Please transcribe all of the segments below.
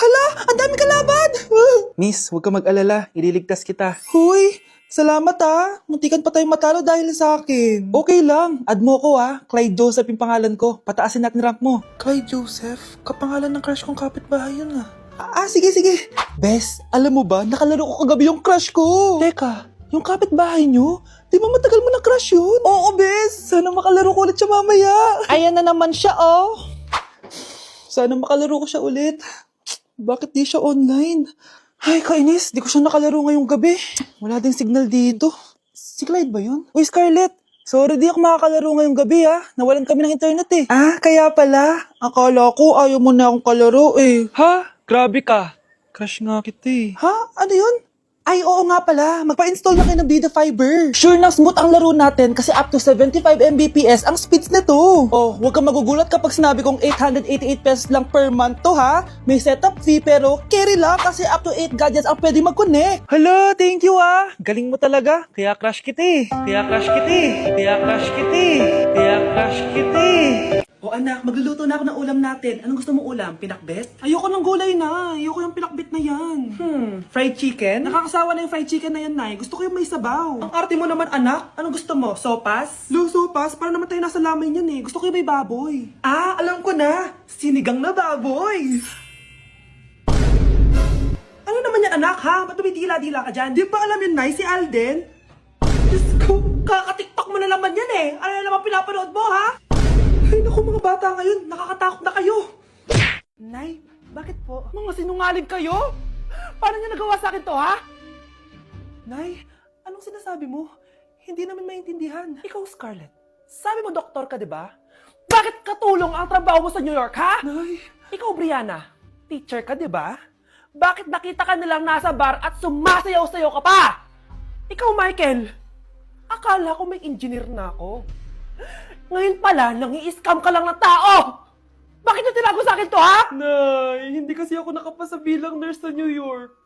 Hala, ang dami kalaban! Miss, huwag ka mag-alala. Ililigtas kita. Huy, salamat Muntikan pa tayong matalo dahil sa akin. Okay lang. Add mo ko Clyde Joseph yung pangalan ko. Pataasin natin rank mo. Clyde Joseph? Kapangalan ng crush kong kapitbahay yun sige. Bes, alam mo ba, nakalaro ko kagabi yung crush ko. Teka, yung kapitbahay nyo? Di ba matagal mo na crush yun? Oo, Bes. Sana makalaro ko ulit siya mamaya. Ayan na naman siya, Sana makalaro ko siya ulit. Bakit di siya online? Ay, kainis. Di ko siya nakalaro ngayong gabi. Wala ding signal dito. Si Clyde ba yun? Uy, Scarlett. Sorry, di ako makakalaro ngayong gabi Nawalan kami ng internet kaya pala. Akala ko ayaw mo na akong kalaro Ha? Grabe ka. Crush nga kita Ha? Ano yun? Ay, oo nga pala. Magpa-install na kayo ng Vida Fiber. Sure na smooth ang laro natin kasi up to 75 Mbps ang speeds nito. Oh, huwag kang magugulat kapag sinabi kong 888 pesos lang per month to May setup fee pero carry lang kasi up to 8 gadgets ang pwede mag-connect. Hala, thank you Galing mo talaga. Kaya crush kita Kaya crush kita Kaya crush kita Kaya crush kita O anak, magluluto na ako ng ulam natin. Anong gusto mong ulam? Pinakbet? Ayoko ng gulay na. Ayoko yung pinakbet na yan. Fried chicken? Nakakasawa na yung fried chicken na yan, Nay. Gusto ko yung may sabaw. Ang arte mo naman, anak. Anong gusto mo? Sopas? Sopas? Para naman tayo nasa lamay niyan Gusto ko yung may baboy. Alam ko na. Sinigang na baboy. Ano naman yan, anak, Ba't tumidila-dila ka dyan? Di ba alam yun, Nay? Si Alden? Diyos ko, kaka-tiktok mo na naman yan Ano na naman pinapanood mo, Ay, naku, mga bata ngayon. Nakakatakot na kayo. Nay, bakit po? Mga sinungaling kayo? Paano niyo nagawa sa akin to, Nay, anong sinasabi mo? Hindi namin maintindihan. Ikaw, Scarlett, sabi mo doktor ka, di ba? Bakit katulong ang trabaho mo sa New York, Nay. Ikaw, Brianna, teacher ka, di ba? Bakit nakita ka nilang nasa bar at sumasayaw-sayaw ka pa? Ikaw, Michael, akala ko may engineer na ako. Ngayon pala, nangi-scam ka lang ng tao! Bakit niyo tinago sa akin to, Nay, hindi kasi ako nakapasa bilang nurse sa New York.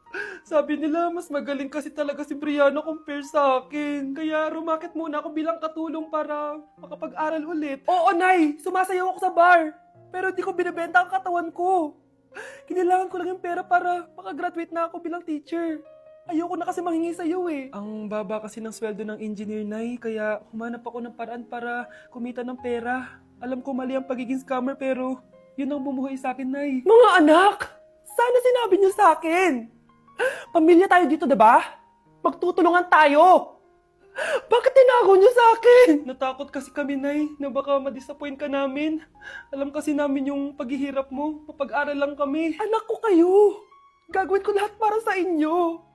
Sabi nila, mas magaling kasi talaga si Brianna compare sa akin. Kaya rumakit muna ako bilang katulong para makapag-aral ulit. Oo, Nay, sumasayaw ako sa bar. Pero di ko binibenta ang katawan ko. Kailangan ko lang yung pera para makagraduate na ako bilang teacher. Ayoko na kasi manghingi sa'yo Ang baba kasi ng sweldo ng engineer, Nay, kaya humanap ako ng paraan para kumita ng pera. Alam ko mali ang pagiging scammer pero yun ang bumuhay sa akin, Nay. Mga anak! Sana sinabi niyo sa akin! Pamilya tayo dito, diba? Magtutulungan tayo! Bakit tinago niyo sa akin? Natakot kasi kami, Nay, na baka ma-disappoint ka namin. Alam kasi namin yung paghihirap mo. Mapag-aral lang kami. Anak ko kayo! Gagawin ko lahat para sa inyo.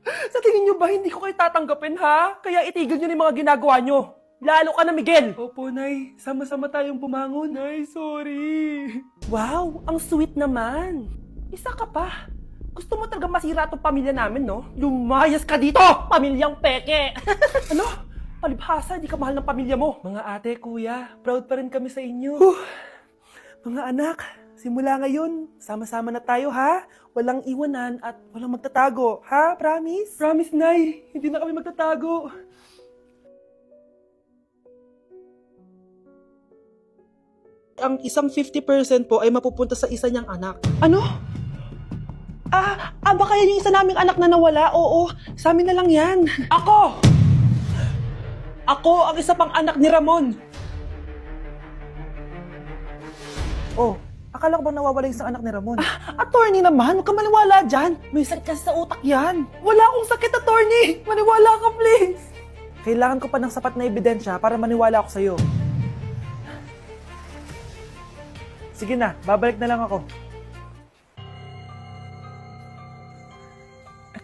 Sa tingin nyo ba hindi ko kayo tatanggapin, Kaya itigil nyo na yung mga ginagawa nyo. Lalo ka na, Miguel. Opo, Nay. Sama-sama tayong bumangon. Nay, sorry. Wow, ang sweet naman. Isa ka pa. Gusto mo talaga masira itong pamilya namin, no? Lumayas ka dito, pamilyang peke. Ano? Palibhasa, di ka mahal ng pamilya mo. Mga ate, kuya, proud pa rin kami sa inyo. Mga anak, simula ngayon, sama-sama na tayo, Walang iwanan at walang magtatago, Promise? Promise, Nay. Hindi na kami magtatago. Ang isang 50% po ay mapupunta sa isa niyang anak. Ano? Baka yan yung isa naming anak na nawala? Oo, sa amin na lang yan. Ako! Ako ang isa pang anak ni Ramon. Oh, akala ko bang nawawala yung isang anak ni Ramon? Attorney naman, huwag ka maniwala dyan. May sakit kasi sa utak yan. Wala akong sakit, attorney. Maniwala ka, please. Kailangan ko pa ng sapat na ebidensya para maniwala ako sa'yo. Sige na, babalik na lang ako.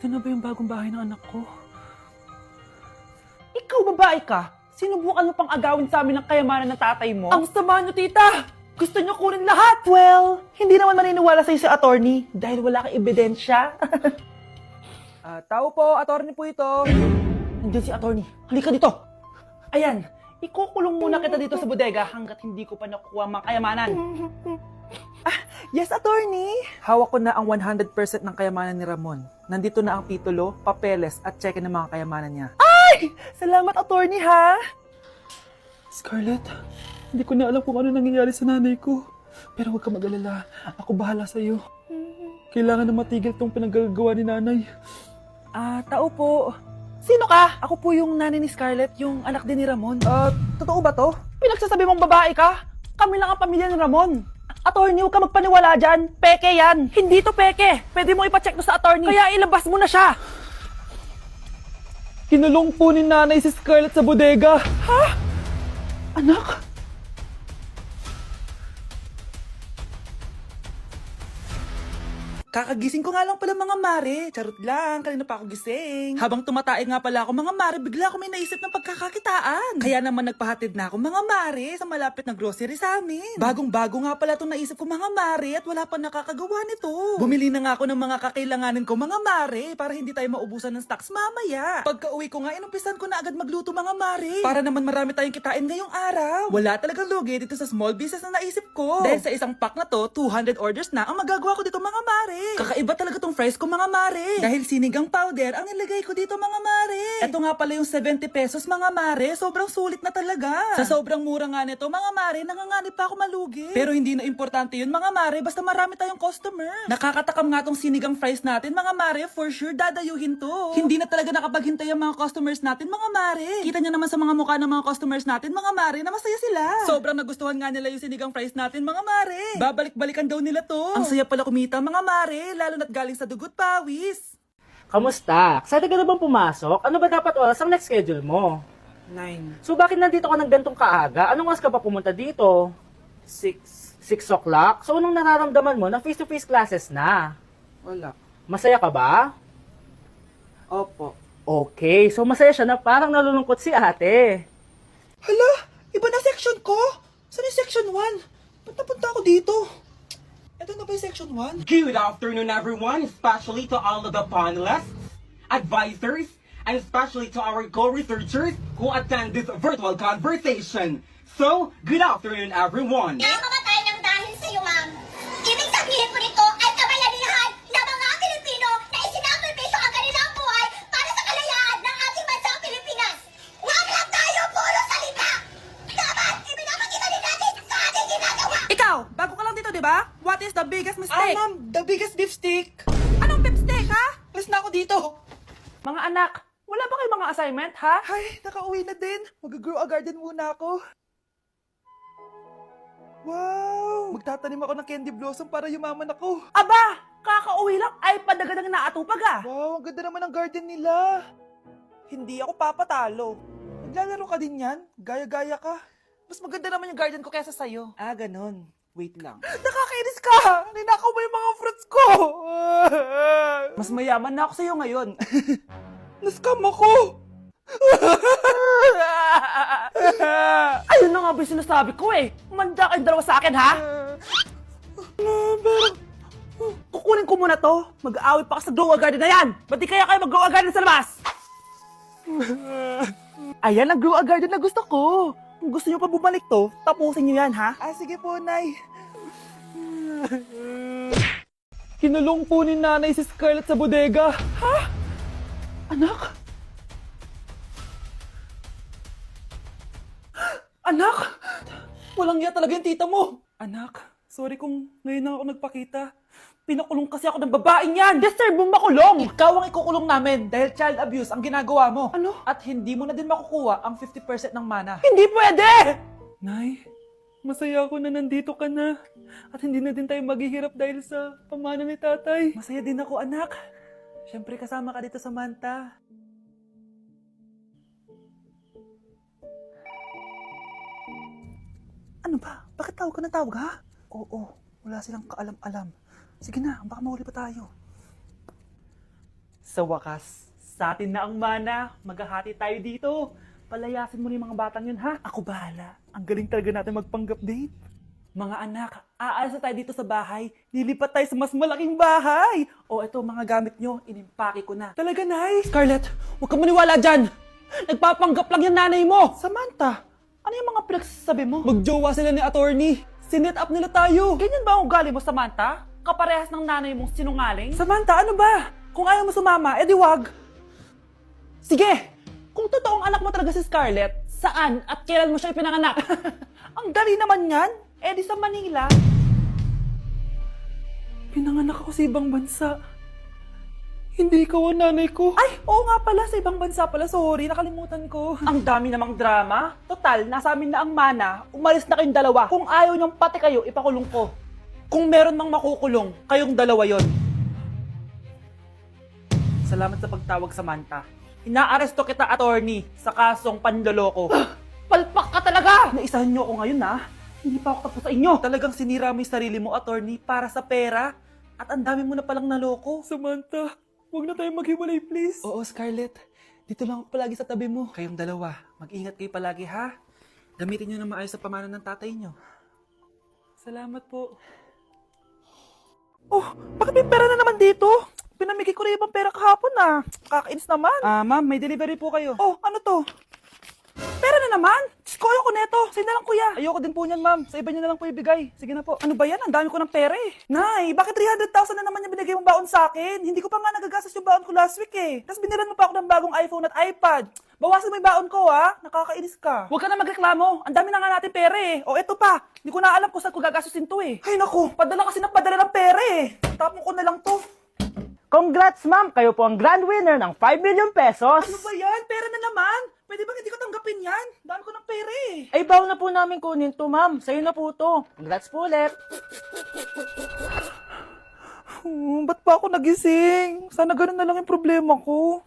Ito na ba yung bagong bahay ng anak ko? Ikaw, babae ka? Sinubukan mo pang agawin sa amin ng kayamanan ng tatay mo? Ang sama nyo, tita! Gusto nyo kunin lahat? Well, hindi naman maniniwala sa'yo si attorney dahil wala kang ebidensya. Tao po, attorney po ito. Nandiyan si attorney. Halika dito. Ayan, ikukulong muna kita dito sa bodega hanggat hindi ko pa nakukuha ang mga kayamanan. Yes, attorney. Hawak ko na ang 100% ng kayamanan ni Ramon. Nandito na ang titulo, papeles at cheque ng mga kayamanan niya. Ay! Salamat, attorney, Scarlett, hindi ko na alam kung ano nangyayari sa nanay ko. Pero huwag ka mag-alala. Ako bahala sa'yo. Kailangan na matigil tong pinagagawa ni nanay. Tao po. Sino ka? Ako po yung nanay ni Scarlett, yung anak din ni Ramon. Totoo ba to? Pinagsasabi mong babae ka? Kami lang ang pamilya ni Ramon. Attorney, huwag ka magpaniwala dyan. Peke yan. Hindi to peke. Pwede mo ipacheck to sa attorney. Kaya ilabas mo na siya. Kinulong po ni nanay si Scarlett sa bodega. Ha? Anak? Kakagising ko nga lang pala mga mare. Charot lang, kanina pa ako gising. Habang tumatae nga pala ako mga mare, bigla ako may naisip ng pagkakakitaan. Kaya naman nagpahatid na ako mga mare sa malapit na grocery sa amin. Bagong-bago nga pala itong naisip ko mga mare at wala pa nakakagawa nito. Bumili na nga ako ng mga kakailanganin ko mga mare para hindi tayo maubusan ng stocks mamaya. Pagka uwi ko nga, inumpisan ko na agad magluto mga mare. Para naman marami tayong kitain ngayong araw. Wala talagang lugi dito sa small business na naisip ko. Dahil sa isang pack na to, 200 orders na ang magagawa ko dito mga mare. Kakaiba talaga tong fries ko mga mare. Dahil sinigang powder ang nilagay ko dito mga mare. Ito nga pala yung 70 pesos mga mare. Sobrang sulit na talaga. Sa sobrang mura nga nito mga mare, nanganganib pa ako malugi. Pero hindi na importante yun mga mare, basta marami tayong customer. Nakakatakam nga tong sinigang fries natin mga mare, for sure dadayuhin to. Hindi na talaga nakapaghintay ang mga customers natin mga mare. Kita niyo naman sa mga mukha ng mga customers natin mga mare na masaya sila. Sobrang nagustuhan nga nila yung sinigang fries natin mga mare. Babalik-balikan daw nila to. Ang saya pala kumita mga mare. Lalo na't galing sa dugot pawis. Kamusta? Excited ka na bang pumasok? Ano ba dapat oras ang next schedule mo? 9, So bakit nandito ka ng gantong kaaga? Anong oras ka pa pumunta dito? 6, 6 o'clock? So anong nararamdaman mo na face-to-face classes na? wala. Masaya ka ba? Opo. Okay, so masaya siya na parang nalulungkot si ate. Hala, iba na section ko. Saan yung section 1? Ba't napunta ako dito? Ito na ba yung section 1? Good afternoon, everyone, especially to all of the panelists, advisors, and especially to our co-researchers who attend this virtual conversation. So, good afternoon, everyone. Namamatay ng dahil sa iyo, ma'am. Ibig sabihin po nito ay kabayanihan ng mga Pilipino na isinakripisyo ang kanilang buhay para sa kalayaan ng ating bansang Pilipinas. Huwag lang tayo puro salita! Dapat ipinapakita din natin sa ating ginagawa! Ikaw, bago ka lang dito, di ba? What is the biggest mistake? Ma'am, the biggest beef stick. Anong pep steak, ha? Alas na ako dito. Mga anak, wala ba kayong mga assignment, ha? Ay, nakauwi na din. Mag-grow a garden muna ako. Wow! Magtatanim ako ng candy blossom para yumaman ako. Aba, kakauwi lang ay padagadang naatupag, ah. Wow, ang ganda naman ng garden nila. Hindi ako papatalo. Naglalaro ka din yan? Gaya-gaya ka. Mas maganda naman yung garden ko kaysa sa'yo. Ganon. Wait lang. Nakakainis ka! Ninakaw mo yung mga fruits ko! Mas mayaman na ako sa'yo ngayon. Nascam ako! Ayun na nga ba yung sinasabi ko eh. Manda kayong dalawa sa akin, ha? Kukunin ko muna to. Mag-aaway pa ka sa grow a garden na yan. Ba't di kaya kayo mag-grow a garden sa labas? Ayan ang grow a garden na gusto ko. Kung gusto nyo pa bumalik to, tapusin nyo yan, ha? Sige po, Nay. Kinulong po ni nanay si Scarlett sa bodega. Ha? Anak? Anak? Walang iya talaga yung tita mo. Anak, sorry kung ngayon lang ako nagpakita. Pinakulong kasi ako ng babaeng yan. Deserve mong makulong. Ikaw ang ikukulong namin dahil child abuse ang ginagawa mo. Ano? At hindi mo na din makukuha ang 50% ng mana. Hindi pwede! Nay, masaya ako na nandito ka na. At hindi na din tayo maghihirap dahil sa pamana ni tatay. Masaya din ako, anak. Siyempre kasama ka dito sa Manta. Ano ba? Bakit tawag ka na tawag, ha? Oo, wala silang kaalam-alam. Sige na, baka mahuli pa tayo. Sa wakas, sa atin na ang mana. Maghahati tayo dito. Palayasin mo na yung mga batang yun, ha? Ako bahala. Ang galing talaga natin magpanggap date. Mga anak, aalis na tayo dito sa bahay. Lilipat tayo sa mas malaking bahay. O eto, mga gamit nyo, inimpake ko na. Talaga, Nay? Scarlett, huwag ka maniwala dyan. Nagpapanggap lang yung nanay mo. Samantha, ano yung mga pinagsasabi mo? Magjowa sila ni attorney. Sinet up nila tayo. Ganyan ba ang ugali mo, Samantha? Kaparehas ng nanay mong sinungaling? Samantha, ano ba? Kung ayaw mo sumama, edi wag. Sige, kung totoong anak mo talaga si Scarlett, saan at kailan mo siya ipinanganak? Ang dali naman yan. Edi sa Manila. Pinanganak ako sa ibang bansa. Hindi ikaw ang nanay ko. Ay, oo nga pala, sa ibang bansa pala. Sorry, nakalimutan ko. Ang dami namang drama. Total, nasa amin na ang mana. Umalis na kayong dalawa. Kung ayaw niyong pati kayo, ipakulong ko. Kung meron mang makukulong, kayong dalawa yon. Salamat sa pagtawag, Samantha. Inaaresto kita, attorney, sa kasong panloloko. Palpak ka talaga! Naisahan niyo ako ngayon, ha? Hindi pa ako tapos sa inyo. Talagang sinira mo yung sarili mo, attorney, para sa pera. At ang dami mo na palang naloko. Samantha, huwag na tayong maghiwalay, please. Oo, Scarlett. Dito lang ako palagi sa tabi mo. Kayong dalawa, mag-ingat kayo palagi, ha? Gamitin niyo na maayos sa pamana ng tatay niyo. Salamat po. Oh, bakit may pera na naman dito? Pinamigay ko na ibang pera kahapon, Kakainis naman. Ma'am, may delivery po kayo. Oh, ano to? Pera na naman? Diyos ko, ayoko neto. Sa'yo na lang, kuya. Ayoko din po niyan, ma'am. Sa iba niyo na lang po ibigay. Sige na po. Ano ba yan? Ang dami ko ng pera eh. Nay, bakit 300,000 na naman yung binigay mong baon sa akin? Hindi ko pa nga nagagastos yung baon ko last week eh. Tapos binilan mo pa ako ng bagong iPhone at iPad. Bawasan mo yung baon ko, ha? Nakakainis ka. Huwag ka na magreklamo. Ang dami na nga natin pera eh. O, eto pa. Hindi ko na alam kung saan ko gagastusin to eh. Ay naku, padala kasi ng padala ng pera eh. Tapon ko na lang to. Congrats, ma'am! Kayo po ang grand winner ng 5 million pesos! Ano ba yan? Pera na naman. Pwede ba hindi ko tanggapin yan? Dami ko ng pera eh. Ay, baw na po namin kunin to, ma'am. Sa'yo na po to. Congrats po ulit. Ba't pa ako nagising? Sana ganun na lang yung problema ko.